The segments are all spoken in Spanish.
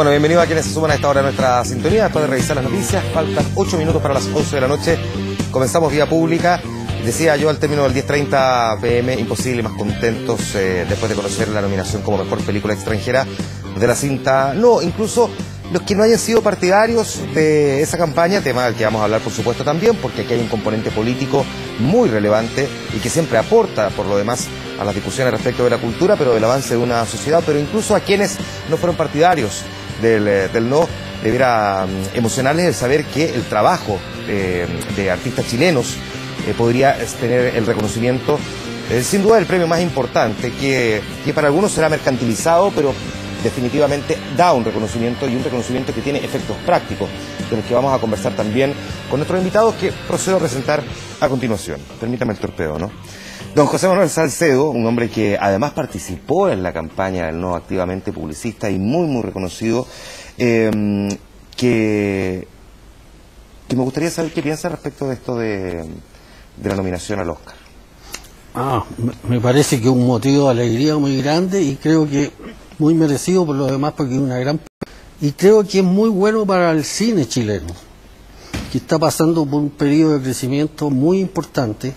Bueno, bienvenidos a quienes se suman a esta hora a nuestra sintonía. Después de revisar las noticias, faltan 8 minutos para las 11 de la noche. Comenzamos vía pública. Decía yo al término del 10:30 p.m. imposible más contentos después de conocer la nominación como mejor película extranjera de la cinta. No, incluso los que no hayan sido partidarios de esa campaña, tema del que vamos a hablar por supuesto también, porque aquí hay un componente político muy relevante y que siempre aporta por lo demás a las discusiones respecto de la cultura, pero del avance de una sociedad, pero incluso a quienes no fueron partidarios del no, debiera emocionarles el saber que el trabajo de artistas chilenos podría tener el reconocimiento, sin duda el premio más importante, que para algunos será mercantilizado, pero definitivamente da un reconocimiento, y un reconocimiento que tiene efectos prácticos, de los que vamos a conversar también con nuestros invitados, que procedo a presentar a continuación. Permítame el torpedo, ¿no? Don José Manuel Salcedo, un hombre que además participó en la campaña del no, activamente publicista y muy reconocido, que me gustaría saber qué piensa respecto de esto de la nominación al Oscar. Me parece que es un motivo de alegría muy grande y creo que muy merecido por lo demás, porque es una gran... Y creo que es muy bueno para el cine chileno, que está pasando por un periodo de crecimiento muy importante,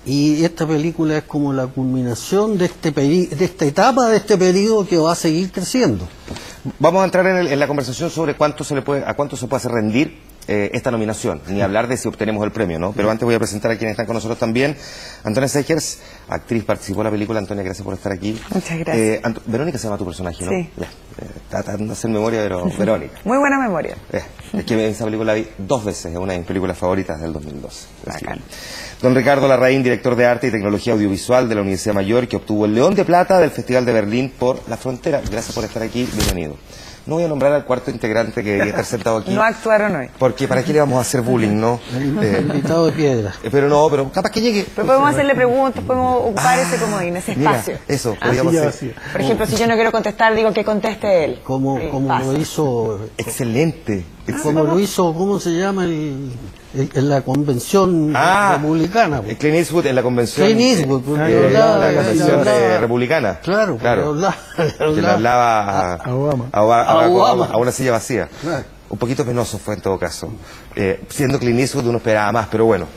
y esta película es como la culminación de esta etapa, de este periodo que va a seguir creciendo. Vamos a entrar en la conversación sobre a cuánto se puede hacer rendir esta nominación, ni hablar de si obtenemos el premio, ¿no? Pero antes voy a presentar a quienes están con nosotros también. Antonia Segers, actriz, participó en la película. Antonia, gracias por estar aquí. Muchas gracias. Verónica se llama tu personaje, ¿no? Sí. Tratando de hacer memoria, pero Verónica. Muy buena memoria. Es que esa película la vi 2 veces, es una de mis películas favoritas del 2012. Don Ricardo Larraín, director de Arte y Tecnología Audiovisual de la Universidad Mayor, que obtuvo el León de Plata del Festival de Berlín por La Frontera. Gracias por estar aquí, bienvenido. No voy a nombrar al cuarto integrante que debería estar sentado aquí. No actuaron hoy. Porque ¿para qué le vamos a hacer bullying, no? Invitado de piedra. Pero capaz que llegue. Pero podemos hacerle preguntas, podemos ocupar ese comodín, ese espacio. Mira, eso, podríamos hacer. Por ejemplo, si yo no quiero contestar, digo que conteste él. Como lo hizo... Excelente. Como lo hizo, ¿cómo se llama? En la convención republicana. Clint Eastwood en la convención. Clint Eastwood, la convención republicana. Claro. Que le hablaba a Obama, a una silla vacía. Claro. Un poquito penoso fue en todo caso. Siendo Clint Eastwood uno esperaba más, pero bueno.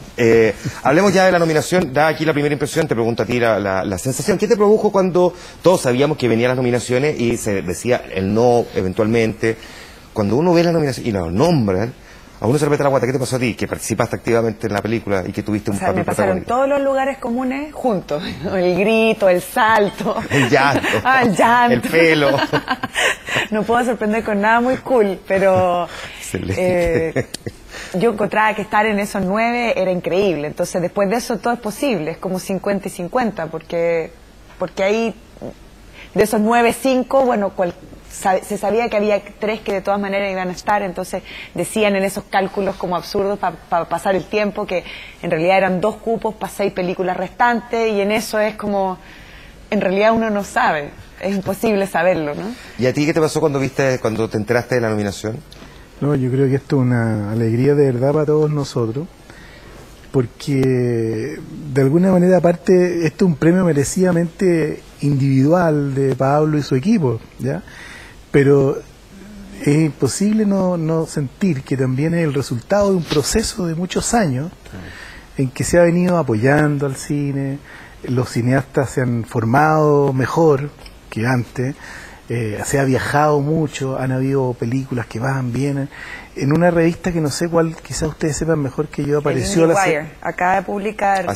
Hablemos ya de la nominación. Da aquí la primera impresión, te pregunto a ti la sensación. ¿Qué te produjo cuando todos sabíamos que venían las nominaciones y se decía el no eventualmente? Cuando uno ve la nominación y la nombran, a uno se le mete la guata. ¿Qué te pasó a ti, que participaste activamente en la película y que tuviste un papel protagonista? Me pasaron todos los lugares comunes juntos. El grito, el salto. El llanto. El llanto. El pelo. No puedo sorprender con nada muy cool, pero... yo encontraba que estar en esos 9 era increíble. Entonces, después de eso, todo es posible. Es como 50 y 50, porque ahí, de esos 9, 5, bueno, se sabía que había 3 que de todas maneras iban a estar, entonces decían en esos cálculos como absurdos para pasar el tiempo que en realidad eran 2 cupos para 6 películas restantes, y en eso es como, en realidad uno no sabe, es imposible saberlo, ¿no? ¿Y a ti qué te pasó cuando te enteraste de la nominación? No, yo creo que esto es una alegría de verdad para todos nosotros, porque de alguna manera, aparte, esto es un premio merecidamente individual de Pablo y su equipo, ¿ya? Pero es imposible no sentir que también es el resultado de un proceso de muchos años en que se ha venido apoyando al cine, los cineastas se han formado mejor que antes, se ha viajado mucho, han habido películas que van, vienen. En una revista que no sé cuál, quizás ustedes sepan mejor que yo, apareció acaba de publicar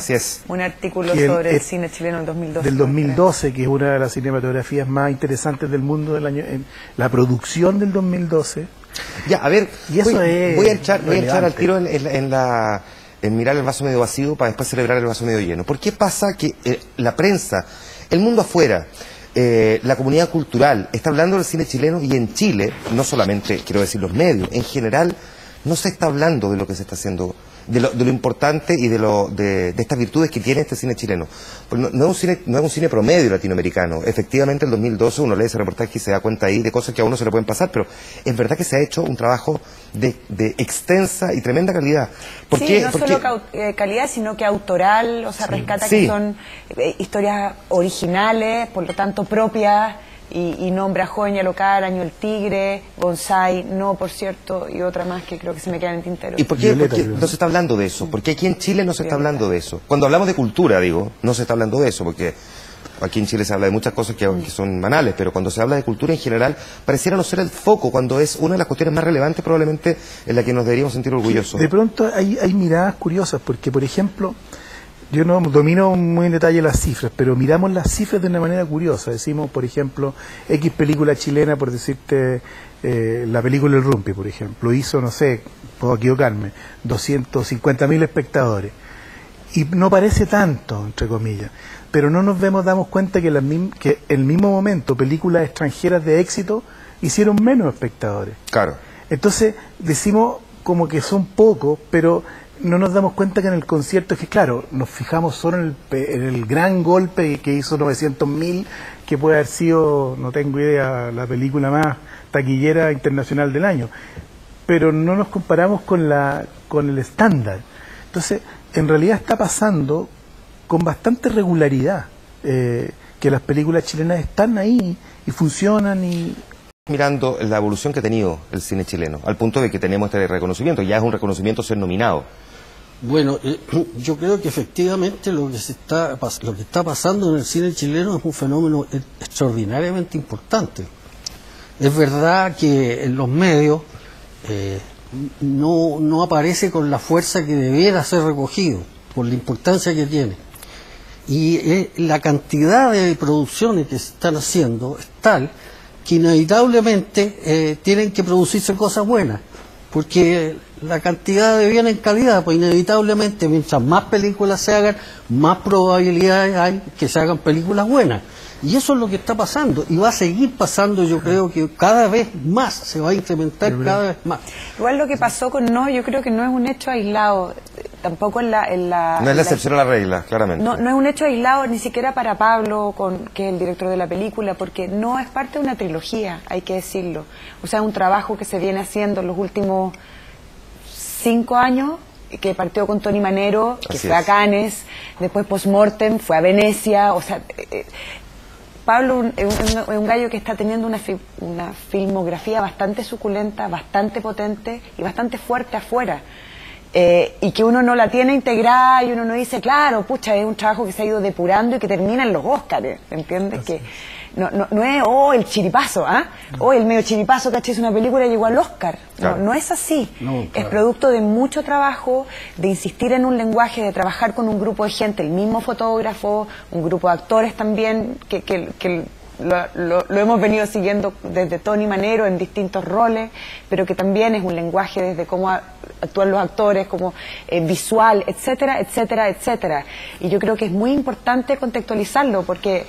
un artículo sobre el cine chileno del 2012. Del 2012, que es una de las cinematografías más interesantes del mundo del año, en la producción del 2012. Ya, a ver, y eso voy a echar al tiro en mirar el vaso medio vacío para después celebrar el vaso medio lleno. ¿Por qué pasa que la prensa, el mundo afuera, la comunidad cultural está hablando del cine chileno, y en Chile, no solamente quiero decir los medios, en general no se está hablando de lo que se está haciendo, de lo importante y de estas virtudes que tiene este cine chileno? No es un cine promedio latinoamericano. Efectivamente, en 2012 uno lee ese reportaje y se da cuenta ahí de cosas que a uno se le pueden pasar, pero es verdad que se ha hecho un trabajo de extensa y tremenda calidad. No solo calidad, sino que autoral, o sea, rescata que son historias originales, por lo tanto propias, y nombra Joven y Alocar, Año el Tigre, Bonsai, No, por cierto, y otra más que creo que se me queda en el tintero. ¿Y por qué no se está hablando de eso? ¿Por qué aquí en Chile no se está hablando de eso? Cuando hablamos de cultura, digo, no se está hablando de eso, porque aquí en Chile se habla de muchas cosas que son banales, pero cuando se habla de cultura en general, pareciera no ser el foco, cuando es una de las cuestiones más relevantes probablemente en la que nos deberíamos sentir orgullosos. De pronto hay miradas curiosas, porque por ejemplo, yo no domino muy en detalle las cifras, pero miramos las cifras de una manera curiosa. Decimos, por ejemplo, X película chilena, por decirte, la película El Rumpi, por ejemplo, hizo, no sé, puedo equivocarme, 250.000 espectadores. Y no parece tanto, entre comillas, pero no nos damos cuenta que en el mismo momento películas extranjeras de éxito hicieron menos espectadores. Claro. Entonces decimos como que son pocos, pero no nos damos cuenta que en el concierto es que, claro, nos fijamos solo en el gran golpe que hizo 900.000, que puede haber sido, no tengo idea, la película más taquillera internacional del año, pero no nos comparamos con el estándar. Entonces, en realidad está pasando con bastante regularidad que las películas chilenas están ahí y funcionan y... Mirando la evolución que ha tenido el cine chileno, al punto de que tenemos este reconocimiento, ya es un reconocimiento ser nominado. Bueno, yo creo que efectivamente lo que está pasando en el cine chileno es un fenómeno extraordinariamente importante. Es verdad que en los medios no aparece con la fuerza que debiera ser recogido, por la importancia que tiene. Y la cantidad de producciones que se están haciendo es tal que inevitablemente tienen que producirse cosas buenas, porque la cantidad de bien en calidad, pues inevitablemente mientras más películas se hagan, más probabilidades hay que se hagan películas buenas. Y eso es lo que está pasando, y va a seguir pasando. Yo creo que cada vez más se va a incrementar, cada vez más. Igual lo que pasó con No, yo creo que no es un hecho aislado, tampoco en la no es la excepción a la regla, claramente. No es un hecho aislado ni siquiera para Pablo, que es el director de la película, porque No es parte de una trilogía, hay que decirlo. O sea, un trabajo que se viene haciendo en los últimos 5 años, que partió con Tony Manero, que fue a Cannes, después Postmortem, fue a Venecia, o sea... Pablo es un gallo que está teniendo una filmografía bastante suculenta, bastante potente y bastante fuerte afuera. Y que uno no la tiene integrada y uno no dice, claro, pucha, es un trabajo que se ha ido depurando y que termina en los Óscares, ¿entiendes? Que no es, el chiripazo, el medio chiripazo, ¿cachai? Es una película y llegó al Óscar. Claro. No es así. No, claro. Es producto de mucho trabajo, de insistir en un lenguaje, de trabajar con un grupo de gente, el mismo fotógrafo, un grupo de actores también, que lo hemos venido siguiendo desde Tony Manero en distintos roles, pero que también es un lenguaje desde cómo actúan los actores, como visual, etcétera, etcétera, etcétera. Y yo creo que es muy importante contextualizarlo, porque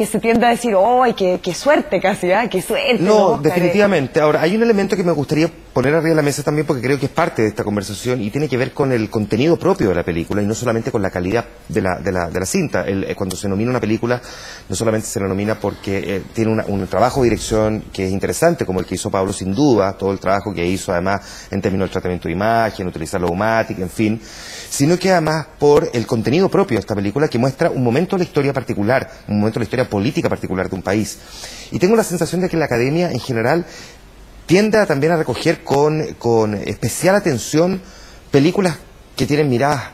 se tiende a decir, ¡ay, qué suerte casi! ¡Qué suerte! No, definitivamente. Ahora, hay un elemento que me gustaría poner arriba de la mesa también, porque creo que es parte de esta conversación y tiene que ver con el contenido propio de la película y no solamente con la calidad de la cinta. Cuando se nomina una película, no solamente se la nomina porque tiene un trabajo de dirección que es interesante, como el que hizo Pablo, sin duda, todo el trabajo que hizo además en términos del tratamiento de imagen, utilizar la Umatic, en fin, sino que además por el contenido propio de esta película que muestra un momento de la historia particular, un momento de la historia política particular de un país. Y tengo la sensación de que la academia en general tiende también a recoger con especial atención películas que tienen miradas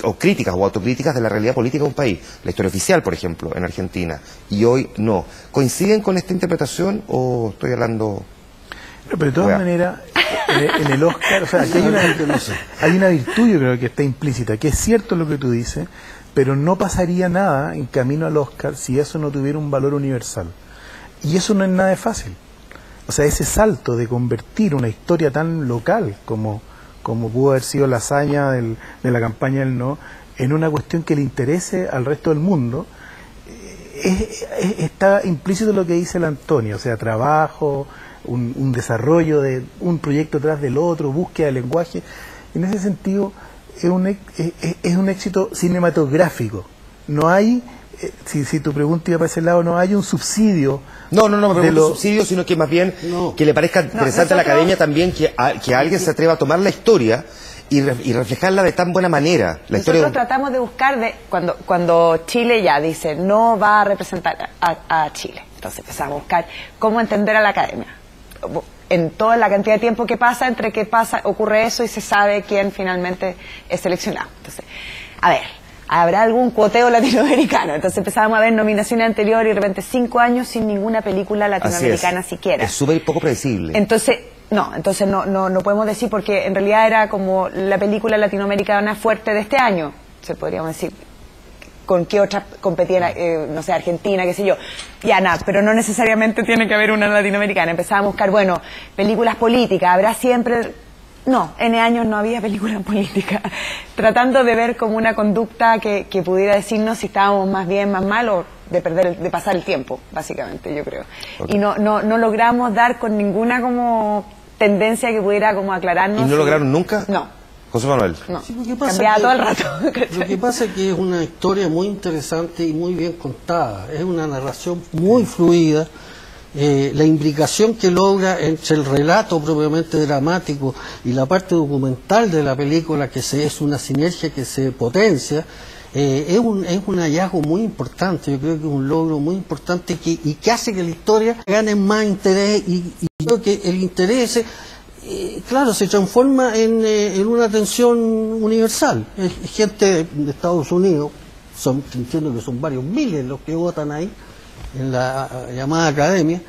o críticas o autocríticas de la realidad política de un país. La historia oficial, por ejemplo, en Argentina, y hoy no. ¿Coinciden con esta interpretación o estoy hablando...? Pero de todas maneras, en el Oscar, o sea, aquí hay una virtud, yo creo, que está implícita, que es cierto lo que tú dices, pero no pasaría nada en camino al Oscar si eso no tuviera un valor universal. Y eso no es nada de fácil. O sea, ese salto de convertir una historia tan local como pudo haber sido la hazaña de la campaña del No, en una cuestión que le interese al resto del mundo, está implícito lo que dice el Antonio, o sea, trabajo, un desarrollo de un proyecto tras del otro, búsqueda de lenguaje. En ese sentido, es un éxito cinematográfico. No hay, si tu pregunta iba para ese lado, no hay un subsidio. No me pregunto subsidio, sino que más bien que le parezca interesante a la academia también que alguien se atreva a tomar la historia y reflejarla de tan buena manera. Nosotros tratamos de buscar, cuando Chile ya dice, no va a representar a Chile. Entonces empezamos a buscar cómo entender a la academia. En toda la cantidad de tiempo que pasa entre que ocurre eso y se sabe quién finalmente es seleccionado. Entonces, a ver, ¿habrá algún cuoteo latinoamericano? Entonces empezábamos a ver nominaciones anteriores y de repente 5 años sin ninguna película latinoamericana siquiera. Es súper poco predecible. Entonces no podemos decir, porque en realidad era como la película latinoamericana fuerte de este año, se podríamos decir. ¿Con qué otra competía, no sé, Argentina, qué sé yo? Ya nada, pero no necesariamente tiene que haber una latinoamericana. Empezaba a buscar, bueno, películas políticas, habrá siempre... No, N años no había películas políticas. Tratando de ver como una conducta que pudiera decirnos si estábamos más bien, más mal, o de pasar el tiempo, básicamente, yo creo. Okay. Y no logramos dar con ninguna como tendencia que pudiera como aclararnos. ¿Y no lograron nunca? No. José Manuel. No, sí, cambiaba todo el rato. Lo que pasa es que es una historia muy interesante y muy bien contada. Es una narración muy fluida. La implicación que logra entre el relato propiamente dramático y la parte documental de la película, que es una sinergia que se potencia, es un hallazgo muy importante. Yo creo que es un logro muy importante y que hace que la historia gane más interés y creo que el interés claro, se transforma en una atención universal. Es gente de Estados Unidos, entiendo que son varios miles los que votan ahí, en la llamada academia,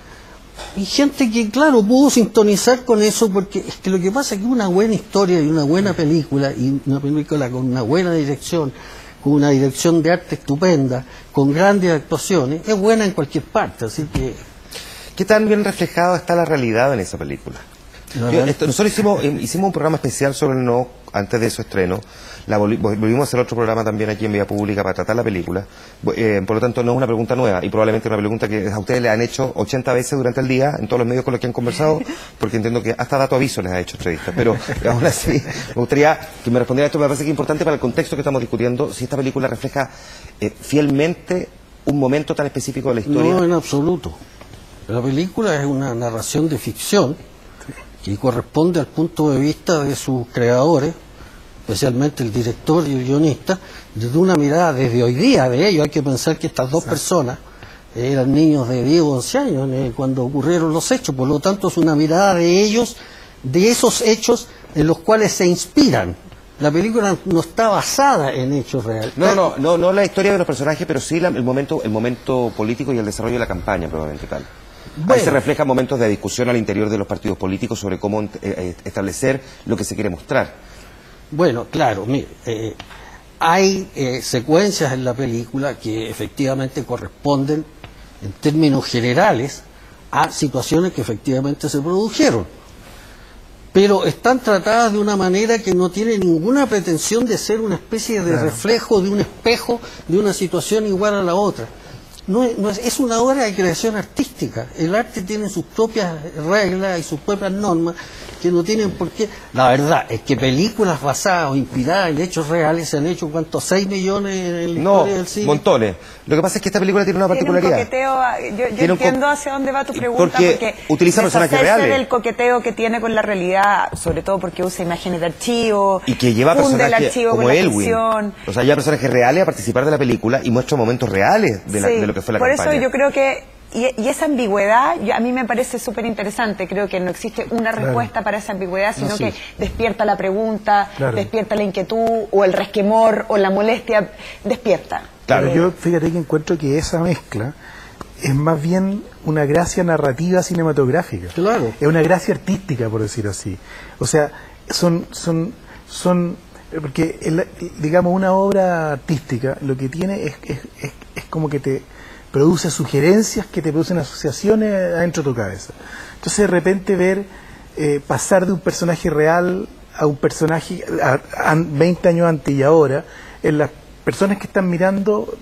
y gente que, claro, pudo sintonizar con eso, porque es que lo que pasa es que una buena historia y una buena película, y una película con una buena dirección, con una dirección de arte estupenda, con grandes actuaciones, es buena en cualquier parte, así que... ¿Qué tan bien reflejada está la realidad en esa película? Nosotros hicimos un programa especial sobre el no, antes de su estreno. Volvimos a hacer otro programa también aquí en Vía Pública para tratar la película. Por lo tanto, no es una pregunta nueva y probablemente una pregunta que a ustedes le han hecho 80 veces durante el día en todos los medios con los que han conversado, porque entiendo que hasta Dato Aviso les ha hecho entrevistas. Pero aún así, me gustaría que me respondiera esto, me parece que es importante para el contexto que estamos discutiendo, si esta película refleja fielmente un momento tan específico de la historia. No, en absoluto. La película es una narración de ficción que corresponde al punto de vista de sus creadores, especialmente el director y el guionista, desde una mirada desde hoy día de ellos. Hay que pensar que estas dos personas eran niños de 10 o 11 años cuando ocurrieron los hechos, por lo tanto es una mirada de ellos, de esos hechos en los cuales se inspiran. La película no está basada en hechos reales. No la historia de los personajes, pero sí el momento político y el desarrollo de la campaña, probablemente tal. Bueno. Ahí se reflejan momentos de discusión al interior de los partidos políticos sobre cómo establecer lo que se quiere mostrar. Bueno, claro, mire, hay secuencias en la película que efectivamente corresponden, en términos generales, a situaciones que efectivamente se produjeron. Pero están tratadas de una manera que no tiene ninguna pretensión de ser una especie de reflejo, de un espejo, de una situación igual a la otra. Es una obra de creación artística. El arte tiene sus propias reglas y sus propias normas que no tienen por qué. La verdad es que películas basadas o inspiradas en hechos reales se han hecho, ¿cuántos? 6 millones en la historia del cine. Montones. Lo que pasa es que esta película tiene una particularidad. Yo entiendo hacia dónde va tu pregunta, porque utiliza personajes reales. El coqueteo que tiene con la realidad, sobre todo porque usa imágenes de archivo, y que lleva personajes como Elwin. O sea, lleva personajes reales a participar de la película y muestra momentos reales de lo que fue la campaña. Por eso yo creo que y esa ambigüedad a mí me parece súper interesante. Creo que no existe una respuesta para esa ambigüedad, sino que despierta la pregunta, despierta la inquietud o el resquemor o la molestia, despierta. Claro, yo fíjate que encuentro que esa mezcla es más bien una gracia narrativa cinematográfica. Claro. Es una gracia artística, por decir así. O sea, porque digamos una obra artística lo que tiene es como que te produce sugerencias que te producen asociaciones adentro de tu cabeza. Entonces de repente ver pasar de un personaje real a un personaje 20 años antes y ahora, en las personas que están mirando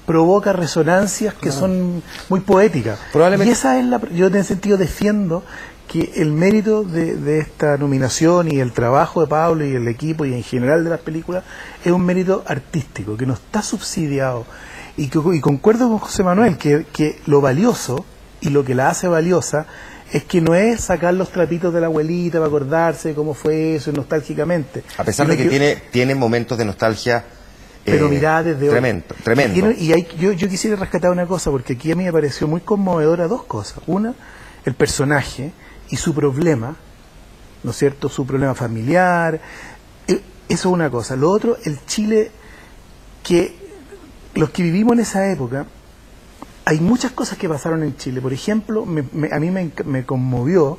provoca resonancias que son muy poéticas. Probablemente. Y esa es yo en ese sentido defiendo que el mérito de esta nominación y el trabajo de Pablo y el equipo y en general de las películas es un mérito artístico, que no está subsidiado. Y concuerdo con José Manuel que lo valioso y lo que la hace valiosa es que no es sacar los trapitos de la abuelita para acordarse de cómo fue eso nostálgicamente. A pesar de que tiene momentos de nostalgia pero mirada desde tremendo, otro. tremendo. Yo quisiera rescatar una cosa, porque aquí a mí me pareció muy conmovedora dos cosas. Una, el personaje y su problema, ¿no es cierto? Su problema familiar. Eso es una cosa. Lo otro, el Chile que los que vivimos en esa época, hay muchas cosas que pasaron en Chile. Por ejemplo, a mí me conmovió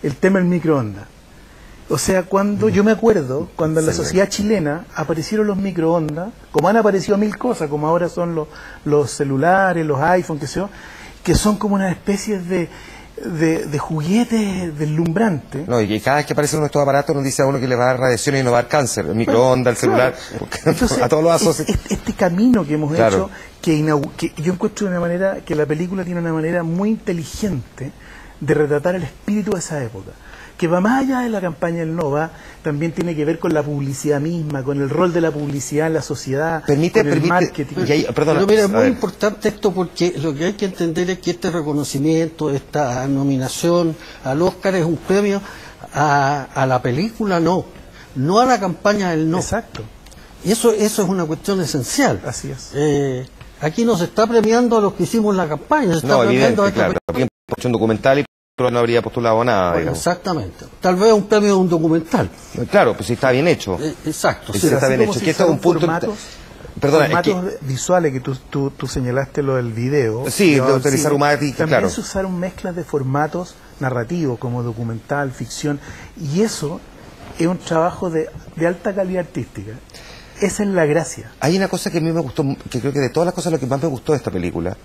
el tema del microondas. O sea, cuando yo me acuerdo, cuando en la sociedad chilena aparecieron los microondas, como han aparecido mil cosas, como ahora son los celulares, los iPhones, qué sé yo, que son como una especie de juguetes deslumbrantes. No, y cada vez que aparece uno de estos aparatos nos dice a uno que le va a dar radiación y no va a dar cáncer, el microondas, el celular, porque entonces, a todos los asocia. Este camino que hemos Claro. hecho, que yo encuentro de una manera, que la película tiene una manera muy inteligente de retratar el espíritu de esa época, que va más allá de la campaña del No, también tiene que ver con la publicidad misma, con el rol de la publicidad en la sociedad, con el marketing. Perdona, Pero mira, es a muy ver. importante esto, porque lo que hay que entender es que este reconocimiento, esta nominación al Oscar es un premio a la película no a la campaña del No. Exacto, Y eso es una cuestión esencial. así es. Aquí no se está premiando a los que hicimos la campaña, se está No, premiando evidente, a esta claro. Alguien puso un documental y pero no habría postulado nada, digamos. Exactamente. Tal vez un premio de un documental. Claro, pues sí está bien hecho. Exacto. Sí, Sí. está Así bien como hecho. se Que esto es un usaron punto... Perdona, es formatos visuales, que tú señalaste lo del video. Sí, llevado de al utilizar cine. humática, También claro. se usaron mezclas de formatos narrativos, como documental, ficción, y eso es un trabajo de alta calidad artística. Esa es la gracia. Hay una cosa que a mí me gustó, que creo que de todas las cosas lo que más me gustó de esta película,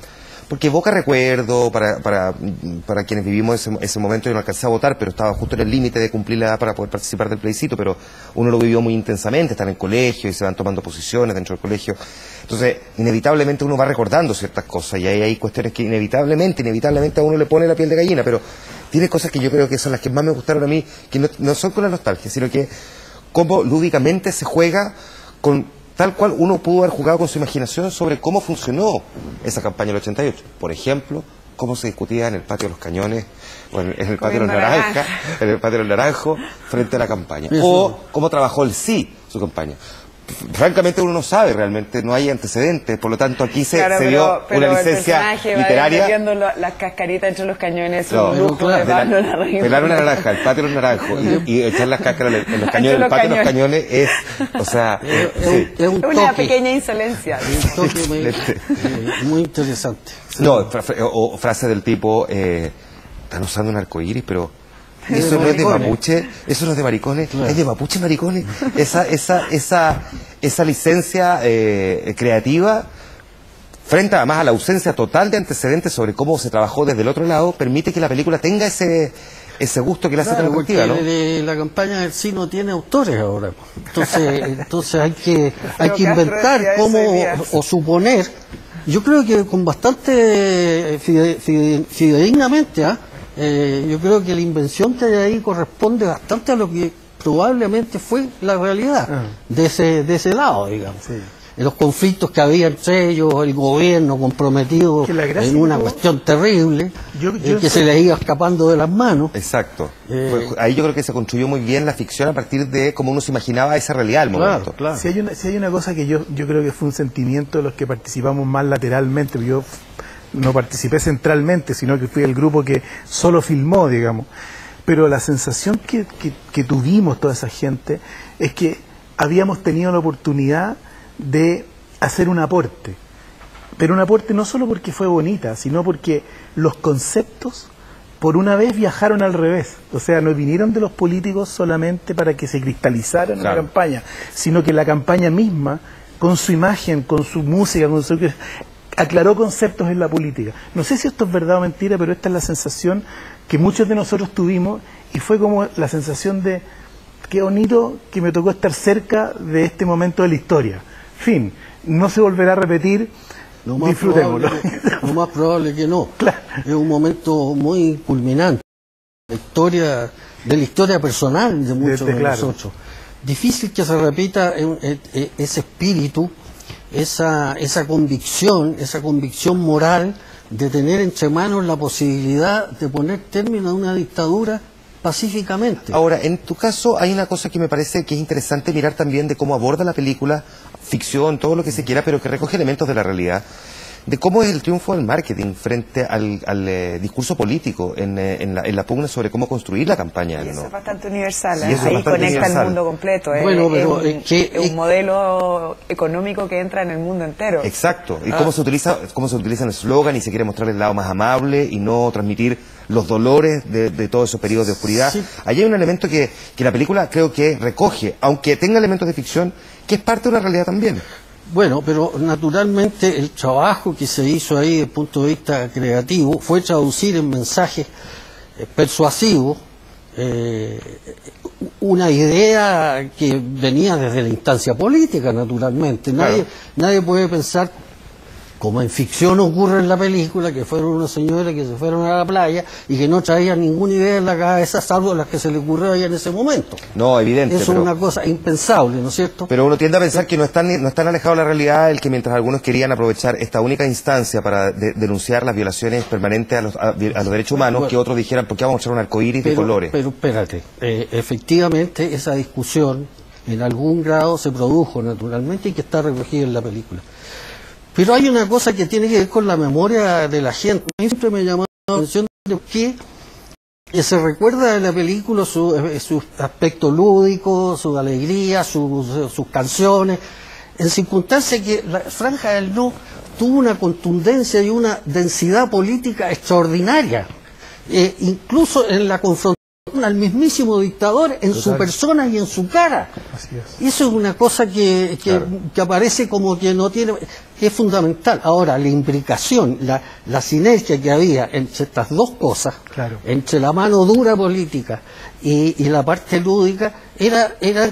porque evoca recuerdo para quienes vivimos ese momento. Yo no alcancé a votar, pero estaba justo en el límite de cumplir la edad para poder participar del plebiscito, pero uno lo vivió muy intensamente, están en el colegio y se van tomando posiciones dentro del colegio. Entonces, inevitablemente uno va recordando ciertas cosas y hay cuestiones que inevitablemente a uno le pone la piel de gallina, pero tiene cosas que yo creo que son las que más me gustaron a mí, que no son con la nostalgia, sino que cómo lúdicamente se juega con tal cual uno pudo haber jugado con su imaginación sobre cómo funcionó esa campaña del 88. Por ejemplo, cómo se discutía en el patio de los Cañones, o en el patio de los Naranjas, en el patio de los Naranjos, frente a la campaña. Eso. O cómo trabajó el sí su campaña. Francamente uno no sabe realmente, no hay antecedentes, por lo tanto aquí se dio una licencia literaria. Viendo las cascaritas entre los cañones, No, un lujo claro, de Pablo Larraín. pelar una naranja, el patio de los naranjos y echar las cáscaras en los cañones, Entre el patio de los los cañones es, o sea, sí. Es un Una toque. pequeña insolencia. Un toque muy interesante. No, o frase del tipo, están usando un arcoíris, pero eso no es de maricones. mapuche, eso no es de maricones, Claro. es de mapuche maricones. Esa licencia creativa, frente además a la ausencia total de antecedentes sobre cómo se trabajó desde el otro lado, permite que la película tenga ese gusto que la hace tan Claro, atractiva, ¿no? porque la campaña del sí no tiene autores ahora. Entonces hay que Castro inventar decía eso cómo hoy día. o suponer. Yo creo que con bastante fidedignamente, yo creo que la invención que hay ahí corresponde bastante a lo que probablemente fue la realidad de ese lado, digamos. Sí. Los conflictos que había entre ellos, el gobierno comprometido Que la gracia en una que tuvo- cuestión terrible, Yo que se les iba escapando de las manos. Exacto. Ahí yo creo que se construyó muy bien la ficción a partir de cómo uno se imaginaba esa realidad al momento. Claro. Si hay una cosa que yo creo que fue un sentimiento de los que participamos más lateralmente, yo no participé centralmente, sino que fui el grupo que solo filmó, digamos. Pero la sensación que tuvimos toda esa gente es que habíamos tenido la oportunidad de hacer un aporte. Pero un aporte no solo porque fue bonita, sino porque los conceptos por una vez viajaron al revés. O sea, no vinieron de los políticos solamente para que se cristalizaran en la Claro. campaña, sino que la campaña misma, con su imagen, con su música, aclaró conceptos en la política. No sé si esto es verdad o mentira, pero esta es la sensación que muchos de nosotros tuvimos, y fue como la sensación de qué bonito que me tocó estar cerca de este momento de la historia. Fin, no se volverá a repetir, disfrutémoslo. Lo más probable que no. Claro. Es un momento muy culminante de la historia personal de muchos de claro. nosotros. Difícil que se repita ese espíritu, esa convicción moral de tener entre manos la posibilidad de poner término a una dictadura pacíficamente. Ahora, en tu caso hay una cosa que me parece que es interesante mirar también de cómo aborda la película, ficción, todo lo que se quiera, pero que recoge elementos de la realidad, de cómo es el triunfo del marketing frente al discurso político en la pugna sobre cómo construir la campaña. Y eso ¿no? es bastante universal, Y eso es ahí bastante conecta universal. el mundo completo. Bueno, pero es un modelo económico que entra en el mundo entero. Exacto, y cómo se utiliza el eslogan y se quiere mostrar el lado más amable y no transmitir los dolores de todos esos periodos de oscuridad. Sí. Allí hay un elemento que la película creo que recoge, aunque tenga elementos de ficción, que es parte de una realidad también. Bueno, pero naturalmente el trabajo que se hizo ahí desde el punto de vista creativo fue traducir en mensajes persuasivos una idea que venía desde la instancia política, naturalmente. Claro. Nadie puede pensar, como en ficción ocurre en la película, que fueron unos señores que se fueron a la playa y que no traían ninguna idea en la cabeza, salvo las que se le ocurrió ahí en ese momento. No, evidente. Eso es una cosa impensable, ¿no es cierto? Pero uno tiende a pensar que no es tan alejado de la realidad el que mientras algunos querían aprovechar esta única instancia para denunciar las violaciones permanentes a los derechos humanos, Bueno, que otros dijeran, ¿por qué vamos a echar un arcoíris de colores? Pero espérate, efectivamente esa discusión en algún grado se produjo naturalmente y que está recogida en la película. Pero hay una cosa que tiene que ver con la memoria de la gente. A mí siempre me llamó la atención que se recuerda de la película su aspecto lúdico, su alegría, sus canciones, en circunstancias que la Franja del No tuvo una contundencia y una densidad política extraordinaria, incluso en la confrontación al mismísimo dictador en su persona y en su cara. Así es. Eso es una cosa que aparece como que no tiene, que es fundamental. Ahora, la imbricación, la sinergia que había entre estas dos cosas, Claro. entre la mano dura política y la parte lúdica,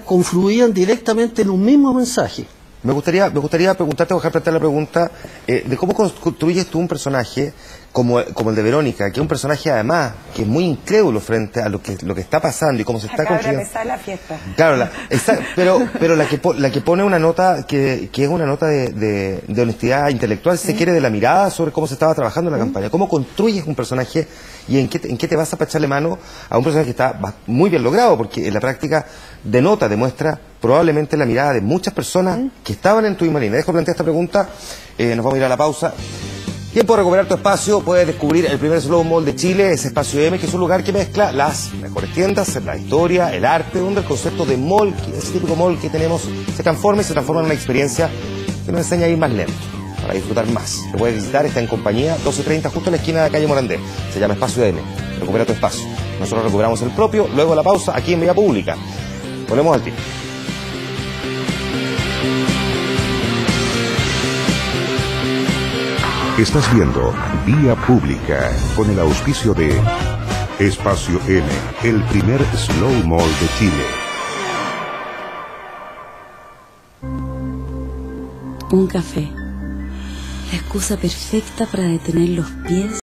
confluían directamente en un mismo mensaje. Me gustaría preguntarte, dejar plantear la pregunta de cómo construyes tú un personaje como el de Verónica, que es un personaje además que es muy incrédulo frente a lo que está pasando y cómo se está construyendo. La fiesta. Claro, pero la que pone una nota que es una nota de honestidad intelectual, si se quiere, de la mirada sobre cómo se estaba trabajando en la campaña. ¿Cómo construyes un personaje y en qué te vas a echarle mano a un personaje que está muy bien logrado? Porque en la práctica demuestra probablemente la mirada de muchas personas que estaban en tu misma línea. Dejo plantear esta pregunta, nos vamos a ir a la pausa. Tiempo de recuperar tu espacio, puedes descubrir el primer Slow Mall de Chile, ese Espacio M, que es un lugar que mezcla las mejores tiendas, la historia, el arte, donde el concepto de mall, ese típico mall que tenemos, se transforma en una experiencia que nos enseña a ir más lento, para disfrutar más. Lo puedes visitar, está en Compañía 1230, justo en la esquina de la calle Morandé. Se llama Espacio M, recupera tu espacio. Nosotros recuperamos el propio, luego de la pausa, aquí en Vía Pública. Volvemos al tiempo. Estás viendo Vía Pública con el auspicio de Espacio M, el primer Slow Mall de Chile. Un café. La excusa perfecta para detener los pies